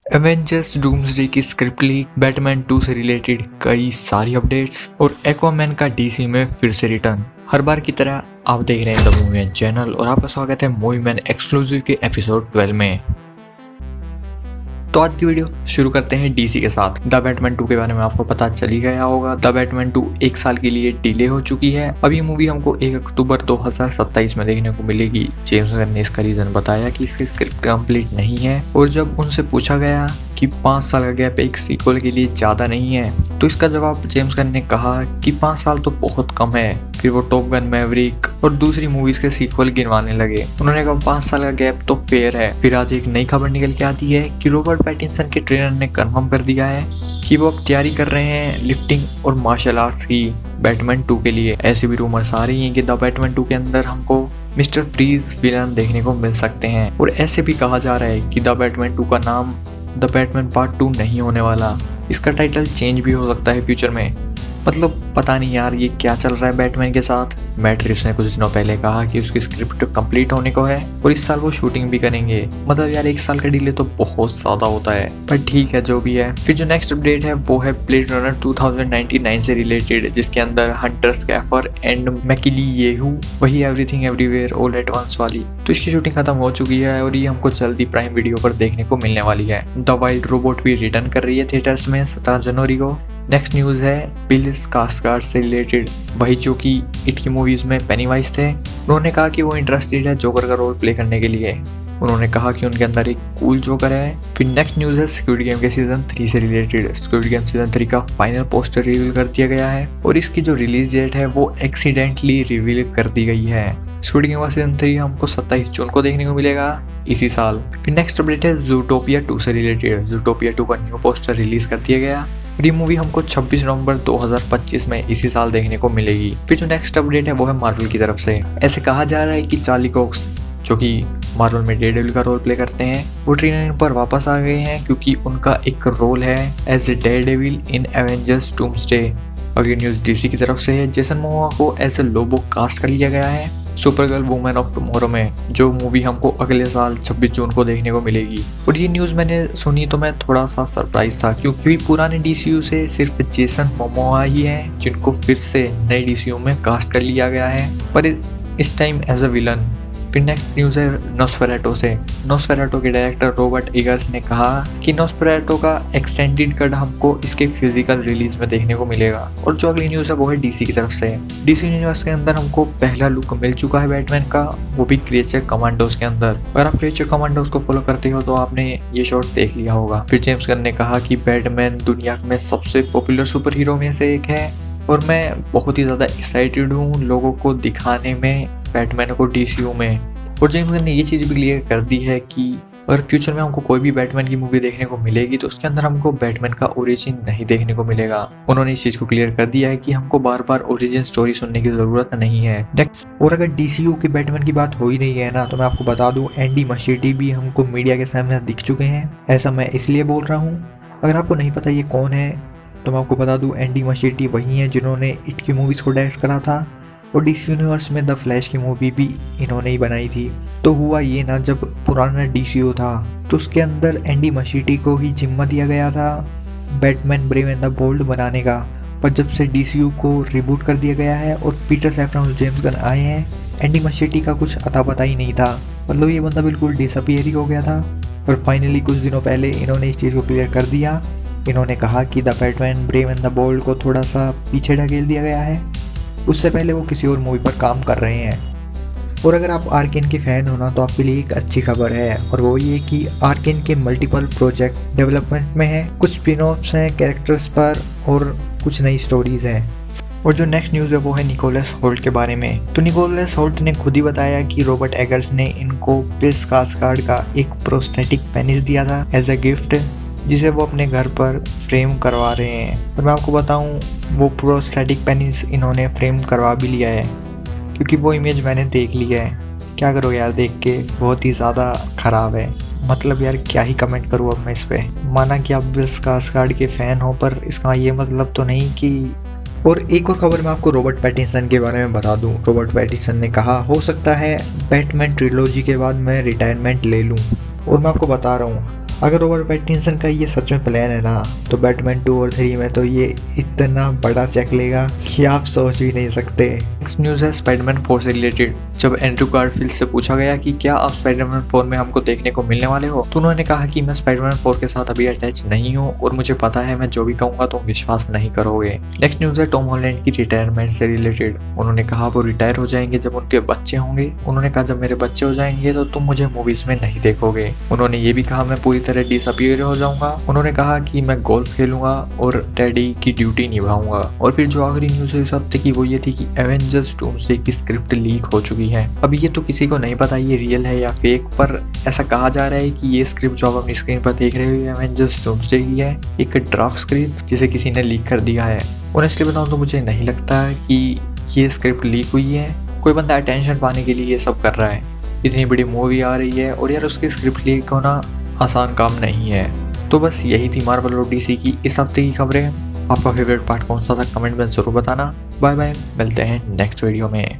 Avengers doomsday की script leak, Batman 2 से related कई सारी अपडेट्स और एक्वामैन का डीसी में फिर से रिटर्न। हर बार की तरह आप देख रहे हैं द मूवी मैन चैनल और आपका स्वागत है मूवी मैन एक्सक्लूसिव के एपिसोड 12 में। तो आज की वीडियो शुरू करते हैं डीसी के साथ। द बैटमैन 2 के बारे में आपको पता चल ही गया होगा। द बैटमैन 2 एक साल के लिए डिले हो चुकी है। अब ये मूवी हमको 1 अक्टूबर 2027 में देखने को मिलेगी। जेम्स गन ने इसका रीजन बताया कि इसकी स्क्रिप्ट कंप्लीट नहीं है और जब उनसे पूछा गया कि 5 साल का गैप एक सीक्वल के लिए ज्यादा नहीं है तो इसका जवाब जेम्स गन ने कहा कि 5 साल तो बहुत कम है। फिर वो टॉप गन मैवरिक और दूसरी मूवीज के सीक्वल गिनवाने लगे। उन्होंने कहा 5 साल का गैप तो फेयर है। फिर आज एक नई खबर निकल के आती है कि रॉबर्ट पैटिंसन के ट्रेनर ने कंफर्म कर दिया है कि वो अब तैयारी कर रहे हैं लिफ्टिंग और मार्शल आर्ट्स की बैटमैन 2 के लिए। ऐसे भी रूमर्स आ रही हैं कि द बैटमैन 2 के अंदर हमको मिस्टर फ्रीज विलन देखने को मिल सकते हैं और ऐसे भी कहा जा रहा है कि द बैटमैन 2 का नाम द बैटमैन पार्ट 2 नहीं होने वाला। इसका टाइटल चेंज भी हो सकता है फ्यूचर में। मतलब पता नहीं यार ये क्या चल रहा है बैटमैन के साथ। मैट रिव्स ने कुछ दिनों पहले कहा कि उसकी स्क्रिप्ट कंप्लीट होने को है और इस साल वो शूटिंग भी करेंगे। मतलब यार 1 साल का डिले तो बहुत ज्यादा होता है, पर ठीक है जो भी है। फिर जो नेक्स्ट अपडेट है वो है ब्लेड रनर 2099 से रिलेटेड, जिसके अंदर Hunter Schafer and Michelle Yeoh वही everything everywhere all at once वाली। तो इसकी शूटिंग खत्म हो चुकी है और ये हमको जल्दी प्राइम वीडियो पर देखने को मिलने वाली है। द वाइल्ड रोबोट भी रिटर्न कर रही है थिएटर्स में 17 जनवरी को। नेक्स्ट न्यूज़ है बिल स्कार्सगार्ड से रिलेटेड, वही जो कि इट की मूवीज में पेनीवाइज थे। उन्होंने कहा कि वो इंटरेस्टेड है जोकर का रोल प्ले करने के लिए। उन्होंने कहा कि उनके अंदर एक कूल जोकर है। फिर नेक्स्ट न्यूज़ है स्क्विड गेम के सीजन 3 से रिलेटेड। स्क्विड गेम सीजन 3 का फाइनल पोस्टर रिवील कर दिया गया है और इसकी जो रिलीज डेट है वो एक्सीडेंटली रिवील कर दी गई है। स्क्विड गेम का सीजन 3 हमको 27 जून को देखने को मिलेगा इसी साल। फिर नेक्स्ट अपडेट है ज़ूटोपिया 2 से रिलेटेड। ज़ूटोपिया 2 का न्यू पोस्टर रिलीज कर दिया गया। ये मूवी हमको 26 नवंबर 2025 में इसी साल देखने को मिलेगी। फिर जो नेक्स्ट अपडेट है वो है मार्वल की तरफ से। ऐसे कहा जा रहा है कि चार्ली कॉक्स जो कि मार्वल में डेयरडेविल का रोल प्ले करते हैं वो ट्रेनर पर वापस आ गए हैं, क्योंकि उनका एक रोल है as a Daredevil in Avengers Doomsday. अगली न्यूज़ डीसी की तरफ से है। जेसन मोमोआ को एज ए लोबो कास्ट कर लिया गया है सुपरगर्ल वुमेन ऑफ टुमारो में, जो मूवी हमको अगले साल 26 जून को देखने को मिलेगी। और ये न्यूज़ मैंने सुनी तो मैं थोड़ा सा सरप्राइज था, क्योंकि पुराने डीसीयू से सिर्फ जेसन मोमोआ ही हैं जिनको फिर से नए डीसीयू में कास्ट कर लिया गया है, पर इस टाइम एज अ विलन। फिर नेक्स्ट न्यूज़ है नोस्फेराटो से। नोस्फेराटो के डायरेक्टर रॉबर्ट एगर्स ने कहा कि नोस्फेराटो का एक्सटेंडेड कट हमको इसके फिजिकल रिलीज में देखने को मिलेगा। और जो अगली न्यूज़ है वो है डीसी की तरफ से। डीसी यूनिवर्स के अंदर हमको पहला लुक मिल चुका है बैटमैन का, वो भी क्रिएचर कमांडोज के अंदर। अगर आप क्रिएचर कमांडोज को फॉलो करते हो तो आपने ये शॉट देख लिया होगा। फिर जेम्स गन ने कहा कि बैटमैन दुनिया में सबसे पॉपुलर सुपर हीरो में से एक है और मैं बहुत ही ज़्यादा एक्साइटेड हूँ लोगों को दिखाने में बैटमैन को डीसीयू में। और जेम्स गन ने ये चीज़ भी क्लियर कर दी है कि अगर फ्यूचर में हमको कोई भी बैटमैन की मूवी देखने को मिलेगी तो उसके अंदर हमको बैटमैन का ओरिजिन नहीं देखने को मिलेगा। उन्होंने इस चीज़ को क्लियर कर दिया है कि हमको बार बार ओरिजिन स्टोरी सुनने की ज़रूरत नहीं है। और अगर डीसीयू के बैटमैन की बात हो ही रही है ना, तो मैं आपको बता दूं एंडी मशीटी भी हमको मीडिया के सामने दिख चुके हैं। ऐसा मैं इसलिए बोल रहा हूँ, अगर आपको नहीं पता ये कौन है तो मैं आपको बता दूं एंडी मशीटी वही हैं जिन्होंने इट की मूवीज़ को डायरेक्ट करा था और डीसी यूनिवर्स में द फ्लैश की मूवी भी इन्होंने ही बनाई थी। तो हुआ ये ना, जब पुराना डीसीयू था तो उसके अंदर एंडी मशीटी को ही जिम्मा दिया गया था Batman brave and the Bold बनाने का। पर जब से डीसीयू को रिबूट कर दिया गया है और पीटर सैफरन और जेम्स गन आए हैं, एंडी मशीटी का कुछ अता पता ही नहीं था। मतलब ये बंदा बिल्कुल डिसअपीयर ही हो गया था। पर फाइनली कुछ दिनों पहले इन्होंने इस चीज़ को क्लियर कर दिया। इन्होंने कहा कि the Batman brave and the bold को थोड़ा सा पीछे ढकेल दिया गया है, उससे पहले वो किसी और मूवी पर काम कर रहे हैं। और अगर आप आर्केन के फ़ैन हो ना तो आपके लिए एक अच्छी खबर है, और वो ये कि आर्केन के मल्टीपल प्रोजेक्ट डेवलपमेंट में हैं। कुछ स्पिन ऑफ्स हैं कैरेक्टर्स पर और कुछ नई स्टोरीज़ हैं। और जो नेक्स्ट न्यूज़ है वो है निकोलस होल्ट के बारे में। तो निकोलस होल्ट ने खुद ही बताया कि रॉबर्ट एगर्स ने इनको बिल स्कार्सगार्ड का एक प्रोस्थेटिक पेनिस दिया था एज अ गिफ्ट, जिसे वो अपने घर पर फ्रेम करवा रहे हैं। और मैं आपको बताऊं वो प्रोस्थेटिक पेनिस इन्होंने फ्रेम करवा भी लिया है, क्योंकि वो इमेज मैंने देख लिया है। क्या करो यार, देख के बहुत ही ज़्यादा ख़राब है। मतलब यार क्या ही कमेंट करूँ अब मैं इस पर। माना कि आप बिल स्कार्सगार्ड के फ़ैन हो, पर इसका ये मतलब तो नहीं कि। और एक और खबर मैं आपको रॉबर्ट पैटिंसन के बारे में बता दूं। रॉबर्ट पैटिंसन ने कहा हो सकता है बैटमैन ट्रिलॉजी के बाद मैं रिटायरमेंट ले लूं। और मैं आपको बता रहा हूँ अगर रॉबर्ट पैटिंसन का ये सच में प्लान है ना, तो बैटमैन 2 और 3 में तो ये इतना बड़ा चेक लेगा कि आप सोच भी नहीं सकते। नेक्स्ट न्यूज़ है स्पाइडरमैन 4 से रिलेटेड। जब एंड्रू गारफील्ड से पूछा गया कि क्या आप स्पाइडरमैन 4 में हमको देखने को मिलने वाले हो, तो उन्होंने कहा कि मैं स्पाइडरमैन 4 के साथ अभी अटैच नहीं हूँ और मुझे पता है मैं जो भी कहूँगा तुम विश्वास नहीं करोगे। नेक्स्ट न्यूज़ है टॉम हॉलैंड की रिटायरमेंट से रिलेटेड। उन्होंने कहा वो रिटायर हो जाएंगे जब उनके बच्चे होंगे। उन्होंने कहा जब मेरे बच्चे हो जाएंगे तो तुम मुझे मूवीज में नहीं देखोगे। उन्होंने ये भी कहा मैं पूरी तरह डिसअपीयर हो जाऊंगा। उन्होंने कहा कि मैं गोल्फ खेलूंगा और डैडी की ड्यूटी निभाऊंगा। और फिर जो आखिरी न्यूज़ है इस हफ्ते की वो ये थी कि एवेंजर्स डूम्सडे की स्क्रिप्ट लीक हो चुकी है। अभी ये तो किसी को नहीं पता ये रियल है या फेक, पर ऐसा कहा जा रहा है कि ये स्क्रिप्ट जो आप अपनी स्क्रीन पर देख रहे हो एवेंजर्स डूम्सडे की है, एक ड्राफ्ट स्क्रिप्ट जिसे किसी ने लीक कर दिया है। ऑनेस्टली बताऊं तो मुझे नहीं लगता कि ये स्क्रिप्ट लीक हुई है। कोई बंदा अटेंशन पाने के लिए ये सब कर रहा है। इतनी बड़ी मूवी आ रही है और यार उसकी स्क्रिप्ट लीक होना आसान काम नहीं है। तो बस यही थी मार्वल और डीसी की इस हफ्ते की खबरें। आपका फेवरेट पार्ट कौन सा था कमेंट में ज़रूर बताना। बाय बाय, मिलते हैं नेक्स्ट वीडियो में।